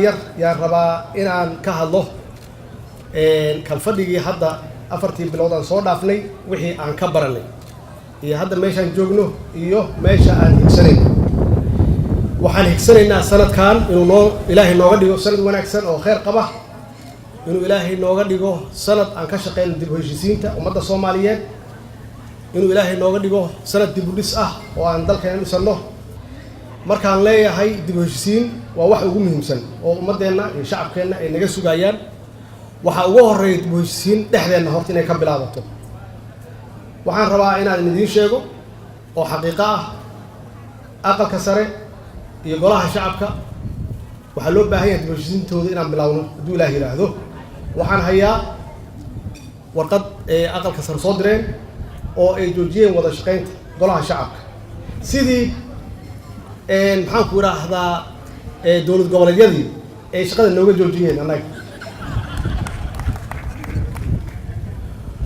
yar yaan rabaa inaan ka hadlo kalfadhigii hadda 4 bilood aan soo dhaafnay wixii aan ka baranay iyo hadda meeshaan joogno iyo meesha aan higsanayno waxaan higsanaynaa sanadkan inuu ilaahay nooga dhigo sanad wanaagsan oo khayr qaba inuu ilaahay nooga dhigo sanad aan ka shaqeyno dib u heshiisiinta ummadda Soomaaliyeed inuu ilaahay nooga dhigo sanad dib u dhis ah oo aan dalkeena dhisano markaan leeyahay dib u heshiisiin waa wax ugu muhiimsan oo ummadeena iyo shacabkeena ay naga sugayaan waxa ugu horeeya dib u heshiisiin dhexdeena horta inay ka bilaabato waxaan rabaa inaan idin sheego oo xaqiiqo ah aqalka sare iyo golaha shacabka waxa loo baahan yahay dib u heshiisiintooda inaan bilaawno hadduu ilaahay yiraahdo waxaan hayaa warqad aqalka sare soo direen oo ay joojiyeen wada shaqeynta golaha shacabka sidii maxaan ku raahdaa dawlad goboleedyadii ay shaqada nooga joojiyeen annaga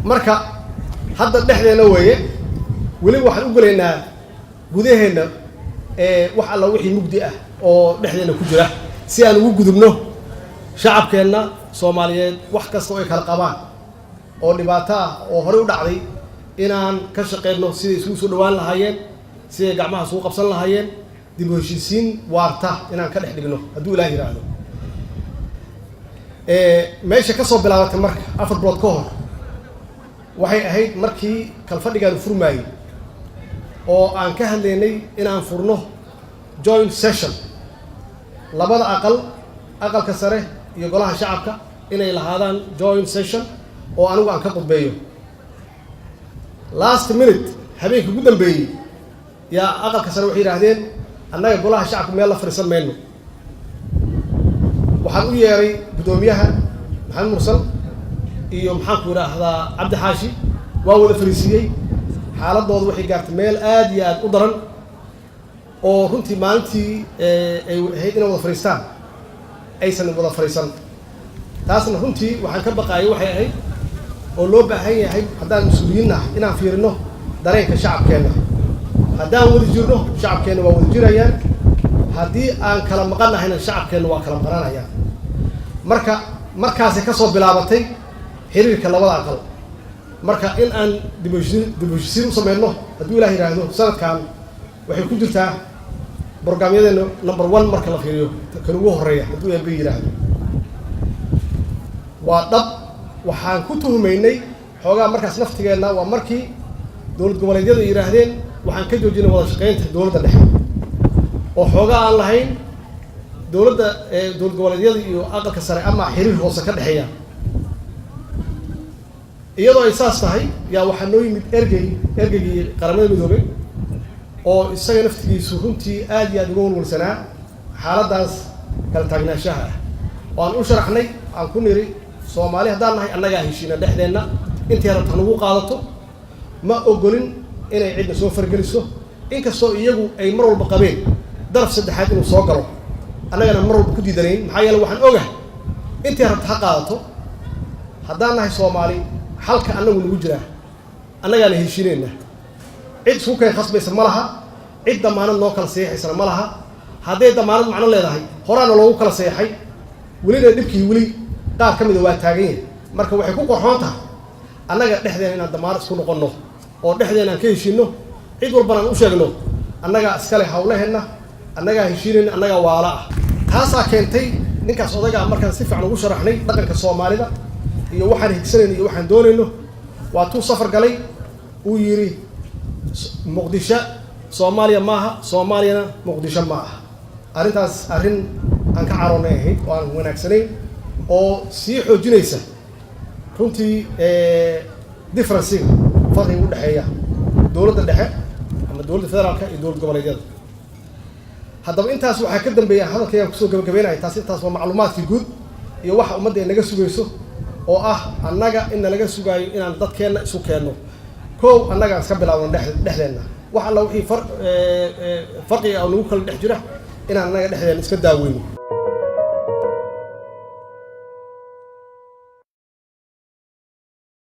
marka hadda dhexdeena weeye weli waxaan u galaynaa gudaheena wax alla wixii mugdi ah oo dhexdeena ku jira si aan ugu gudubno shacabkeena Soomaaliyeed wax kasta oo ay kala qabaan oo dhibaato ah oo hore u dhacday inaan ka shaqeyno sidii isugu soo dhawaan lahaayeen sidii gacmaha isugu qabsan lahaayeen dib u heshiisiin waarta inaan ka dhex dhigno hadduu ilaahay yiraahdo meesha ka soo bilaabatay marka 4 bilood ka hor waxay ahayd markii kalfadhigaan furmaayay oo aan ka hadlaynay inaan furno joint session labada aqalka sare iyo golaha shacabka inay lahaadaan joint session oo anigu aan ka qodbeeyo last minute habeenkii ugu dambeeyay yaa aqalka sare waxay yiraahdeen annaga golaha shacabka meel la fariisan mayno waxaan u yeeray gudoomiyaha maxamed mursal iyo maxaan ku raahdaa Cabdi Xaashi waa wada fariisiyay xaaladoodu waxay gaartay meel aad iyo aad u daran oo runtii maalintii ay ahayd inay wada fariistaan aysan wada fariisan taasna runtii waxaan ka baqaayay waxay ahayd oo loo baahan yahay haddaan mas'uuliyiin ah inaan fiirino dareenka shacabkeena haddaan wada jirno shacabkeena waa wada jirayaan haddii aan kala maqannahayna shacabkeena waa kala maqanayaan markaasay ka soo bilaabatay xiriirka labada aqal marka in aan dib u heshiisiin u sameeyno hadduu ilaahay yiraahdo sanadkan waxay ku jirtaa barnaamijyadeena number 1 marka la fiiriyo kan ugu horeeya hadduu ilaahay yiraahdo waa dhab waxaan ku tuhumaynay xoogaa markaas naftigeena waa markii dawlad goboleedyadu yiraahdeen waxaan ka joojinay wada shaqeynta dawladda dhexe oo xoogaa aan lahayn dawlad goboleedyada iyo aqalka sare ama xiriir hoose ka dhaxeeya iyadoo ay saas tahay yaa waxaa noo yimid ergeygii qaramada midoobay oo isaga naftigiisu runtii aad iyo aad uga walwalsanaa xaaladaas kala taagnaanshaha ah oo aan u sharaxnay aan ku niri Soomaali haddaan nahay annagaa heshiina dhexdeena intii rabta nagu qaadato ma ogolin inay cidna soo fargeliso inkastoo iyagu ay mar walba qabeen daraf saddexaad inuu soo galo annagana mar walba ku diidanayn maxaa yeelay waxaan ogahay intii rabta ha qaadato haddaan nahay Soomaali halka annagu nagu jiraa annagaana heshiinayna cid isku keen khasbaysa ma laha cid damaanad noo kala seexaysana ma laha hadday damaanad macno leedahay horaana loogu kala seexay welina dhibkii weli qaar ka mid ah waa taagan yahay marka waxay ku qorxoon tahay annaga dhexdeena inaan damaanad isku noqonno oo dhexdeena aan ka heshiino cid walbana aan u sheegno annaga iskale hawlaheena annaga heshiinayna annaga waala ah taasaa keentay ninkaas odaga markaan si fiican ugu sharaxnay dhaqanka Soomaalida iyo waxaan higsanayno iyo waxaan doonayno waa tuu safar galay uu yiri Muqdisho Soomaaliya maaha Soomaaliyana Muqdisho maaha arrintaas arrin aan ka caroonay ahayd oo aan wanaagsanayn oo sii xoojinaysa runtii difference farqiga u dhaxeeya dawladda dhexe ama dawladda federaalka iyo dawlad goboleedyada haddaba intaas waxaa ka dambeeya hadalkayga ku soo gabagabeynaya intaas waa macluumaadkii guud iyo waxa ummadda naga sugayso oo ah annaga in laga sugaayo inaan dadkeena isu keenno koow annaga iska bilaawno dhexdeena wax alla wixii farqiga oo nagu kala dhex jira inaan annaga dhexdeena iska daaweyno